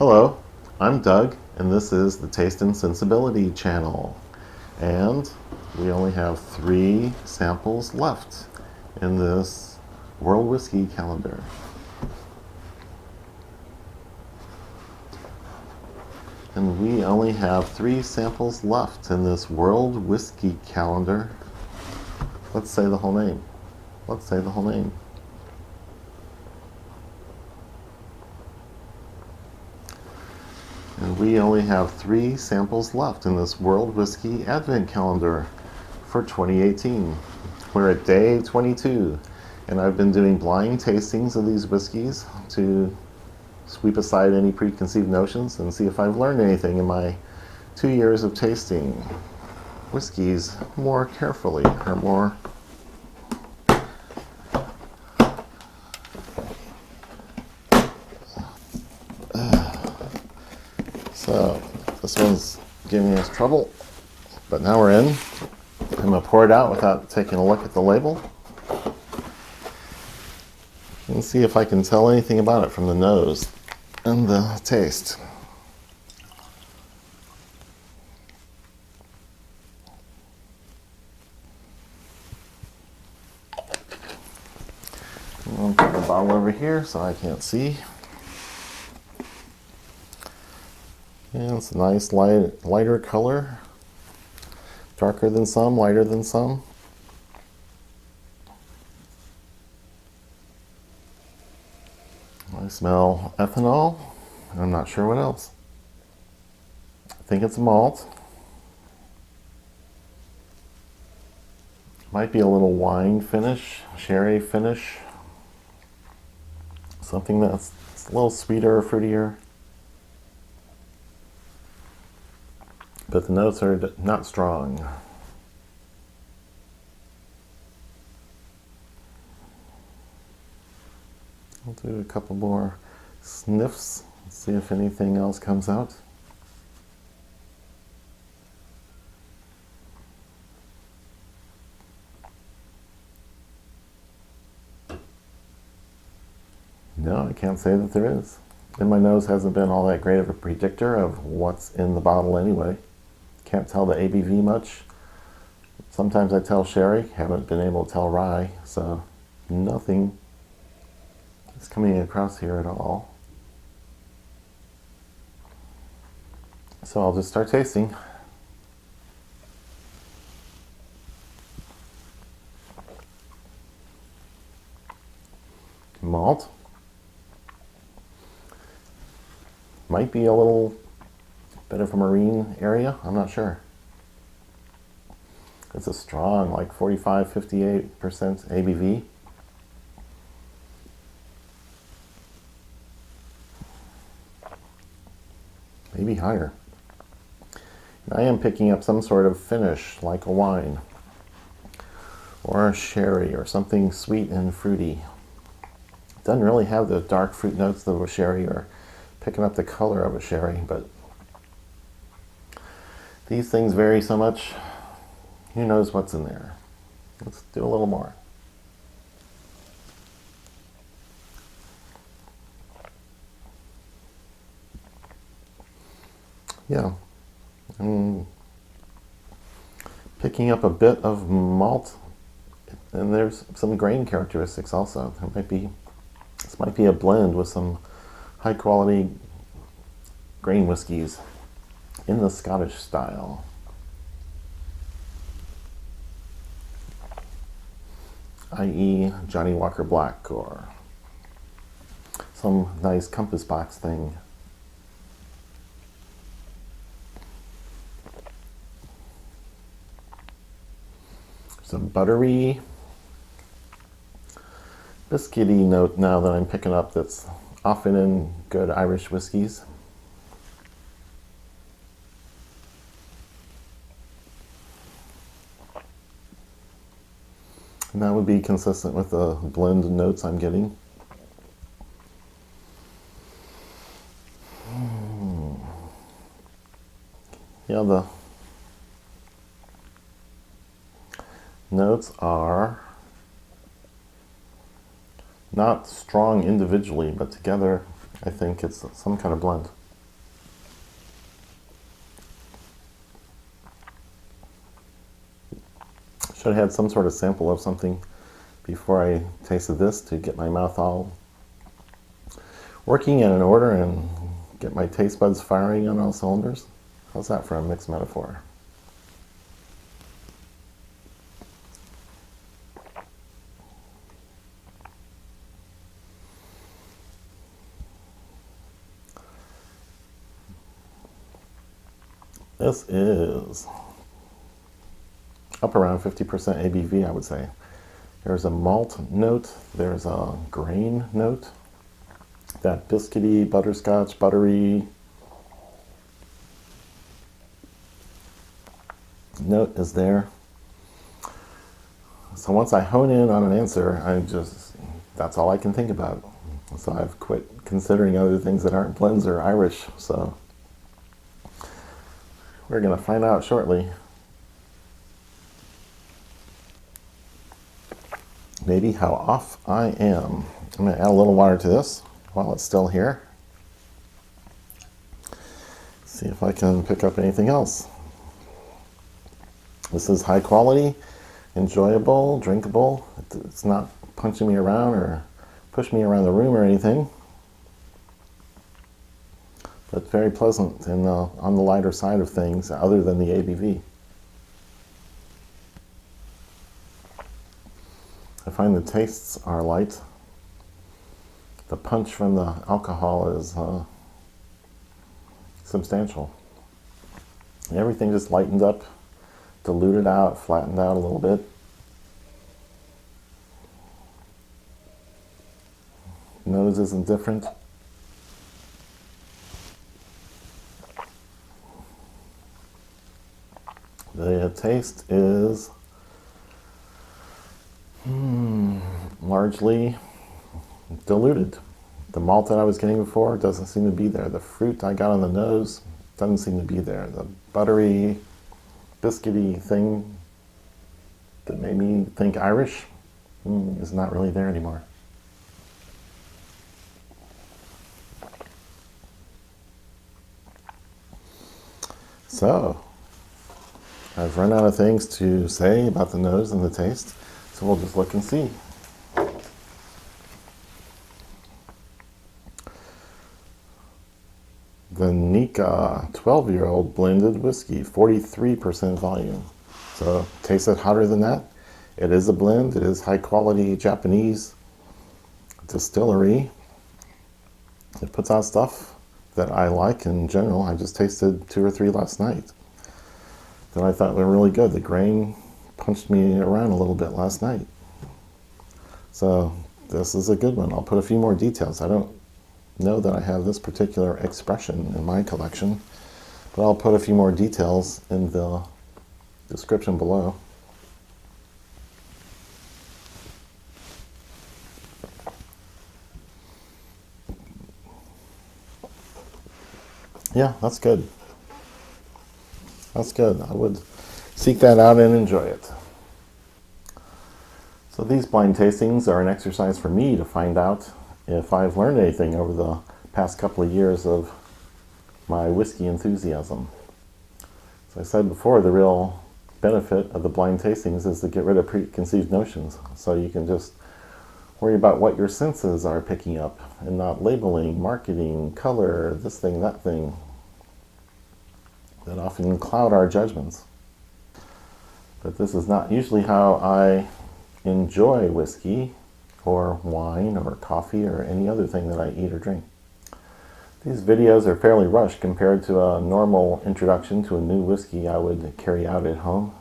Hello, I'm Doug, and this is the Taste and Sensibility channel. And we only have 3 samples left in this World Whiskey calendar. And we only have 3 samples left in this World Whiskey calendar. Let's say the whole name. Let's say the whole name. And we only have 3 samples left in this World Whiskey Advent Calendar for 2018. We're at day 22, and I've been doing blind tastings of these whiskeys to sweep aside any preconceived notions and see if I've learned anything in my 2 years of tasting whiskeys more carefully, or more So this one's giving us trouble, but now we're in. I'm going to pour it out without taking a look at the label and see if I can tell anything about it from the nose and the taste. I'll put the bottle over here so I can't see. And it's a nice lighter color. Darker than some, lighter than some. I smell ethanol. I'm not sure what else. I think it's a malt. Might be a little wine finish, sherry finish. Something that's a little sweeter or fruitier. But the notes are not strong. I'll do a couple more sniffs, see if anything else comes out. No, I can't say that there is. And my nose hasn't been all that great of a predictor of what's in the bottle anyway. Can't tell the ABV much. Sometimes I tell sherry, haven't been able to tell rye, so nothing is coming across here at all. So I'll just start tasting. Malt. Might be a little bit of a marine area, I'm not sure. It's a strong, like 45-58% ABV. Maybe higher. And I am picking up some sort of finish, like a wine, or a sherry, or something sweet and fruity. It doesn't really have the dark fruit notes of a sherry, or picking up the color of a sherry, but these things vary so much, who knows what's in there. Let's do a little more. Yeah, I'm picking up a bit of malt, and there's some grain characteristics also. This might be a blend with some high quality grain whiskies in the Scottish style. I.e. Johnny Walker Black, or some nice compass box thing. Some buttery, biscuity note now that I'm picking up that's often in good Irish whiskeys. And that would be consistent with the blend notes I'm getting. Yeah, the notes are not strong individually, but together I think it's some kind of blend. Should have had some sort of sample of something before I tasted this to get my mouth all working in an order and get my taste buds firing on all cylinders. How's that for a mixed metaphor? This is up around 50% ABV, I would say. There's a malt note, there's a grain note. That biscuity, butterscotch, buttery note is there. So once I hone in on an answer, that's all I can think about. So I've quit considering other things that aren't blends or Irish. So we're going to find out shortly. Maybe how off I am. I'm going to add a little water to this while it's still here. See if I can pick up anything else. This is high quality, enjoyable, drinkable. It's not punching me around or pushing me around the room or anything. But very pleasant and on the lighter side of things other than the ABV. I find the tastes are light. The punch from the alcohol is substantial. Everything just lightened up, diluted out, flattened out a little bit. Nose isn't different. The taste is largely diluted. The malt that I was getting before doesn't seem to be there. The fruit I got on the nose doesn't seem to be there. The buttery, biscuity thing that made me think Irish is not really there anymore. So, I've run out of things to say about the nose and the taste, so we'll just look and see. The Nikka 12-year-old blended whiskey, 43% volume. So, tastes it hotter than that. It is a blend. It is high quality Japanese distillery. It puts out stuff that I like in general. I just tasted 2 or 3 last night that I thought were really good. The grain punched me around a little bit last night. So this is a good one. I'll put a few more details. I don't know that I have this particular expression in my collection, but I'll put a few more details in the description below. Yeah, that's good. That's good. I would seek that out and enjoy it. So these blind tastings are an exercise for me to find out if I've learned anything over the past couple of years of my whiskey enthusiasm. As I said before, the real benefit of the blind tastings is to get rid of preconceived notions. So you can just worry about what your senses are picking up and not labeling, marketing, color, this thing, that thing, that often cloud our judgments. But this is not usually how I enjoy whiskey or wine or coffee or any other thing that I eat or drink. These videos are fairly rushed compared to a normal introduction to a new whiskey I would carry out at home.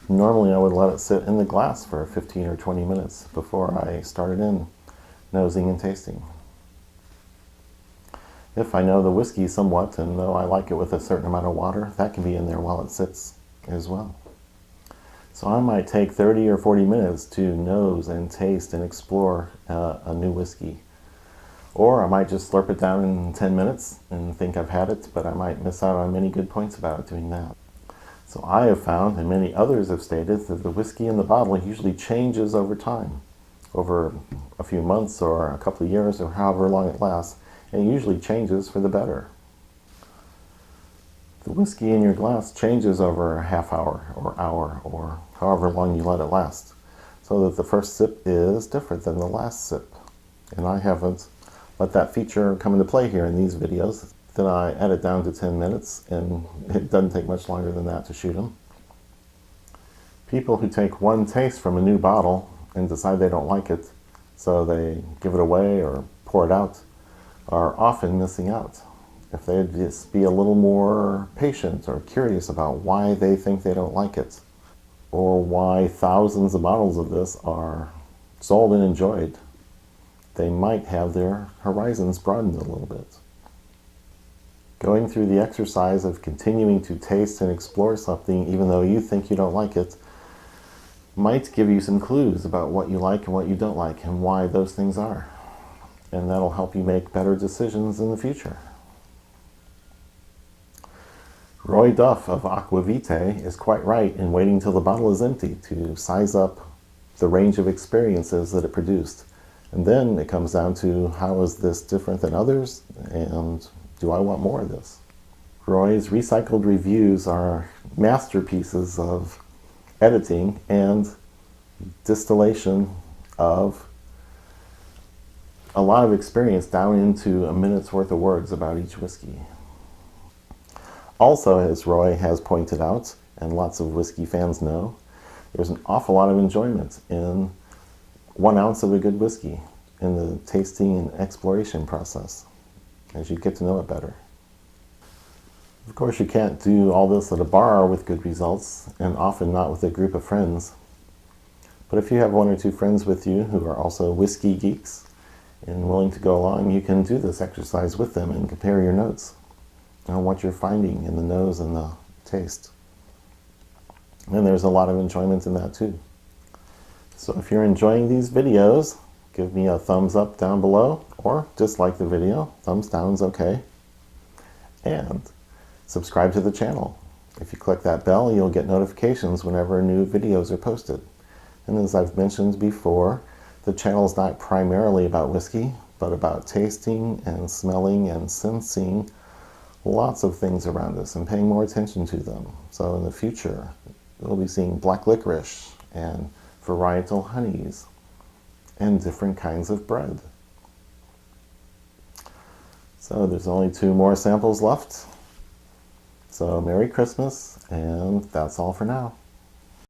Normally I would let it sit in the glass for 15 or 20 minutes before I started in nosing and tasting. If I know the whiskey somewhat and know I like it with a certain amount of water, that can be in there while it sits as well. So I might take 30 or 40 minutes to nose and taste and explore a new whiskey. Or I might just slurp it down in 10 minutes and think I've had it, but I might miss out on many good points about it doing that. So I have found, and many others have stated, that the whiskey in the bottle usually changes over time, over a few months or a couple of years or however long it lasts, and it usually changes for the better. The whiskey in your glass changes over a half hour or however long you let it last, so that the first sip is different than the last sip. And I haven't let that feature come into play here in these videos. Then I edit down to 10 minutes, and it doesn't take much longer than that to shoot them. People who take one taste from a new bottle and decide they don't like it, so they give it away or pour it out, are often missing out. If they'd just be a little more patient or curious about why they think they don't like it, or why thousands of bottles of this are sold and enjoyed, they might have their horizons broadened a little bit. Going through the exercise of continuing to taste and explore something even though you think you don't like it might give you some clues about what you like and what you don't like and why those things are. And that'll help you make better decisions in the future. Roy Duff of Aquavitae is quite right in waiting till the bottle is empty to size up the range of experiences that it produced. And then it comes down to, how is this different than others, and do I want more of this? Roy's recycled reviews are masterpieces of editing and distillation of a lot of experience down into a minute's worth of words about each whiskey. Also, as Roy has pointed out, and lots of whiskey fans know, there's an awful lot of enjoyment in 1 ounce of a good whiskey in the tasting and exploration process as you get to know it better. Of course, you can't do all this at a bar with good results, and often not with a group of friends. But if you have 1 or 2 friends with you who are also whiskey geeks and willing to go along, you can do this exercise with them and compare your notes on what you're finding in the nose and the taste. And there's a lot of enjoyment in that too. So if you're enjoying these videos, give me a thumbs up down below, or just like the video. Thumbs down is okay. And subscribe to the channel. If you click that bell, you'll get notifications whenever new videos are posted. And as I've mentioned before, the channel is not primarily about whiskey, but about tasting and smelling and sensing lots of things around us and paying more attention to them. So in the future, we'll be seeing black licorice and varietal honeys and different kinds of bread. So there's only 2 more samples left. So Merry Christmas, and that's all for now.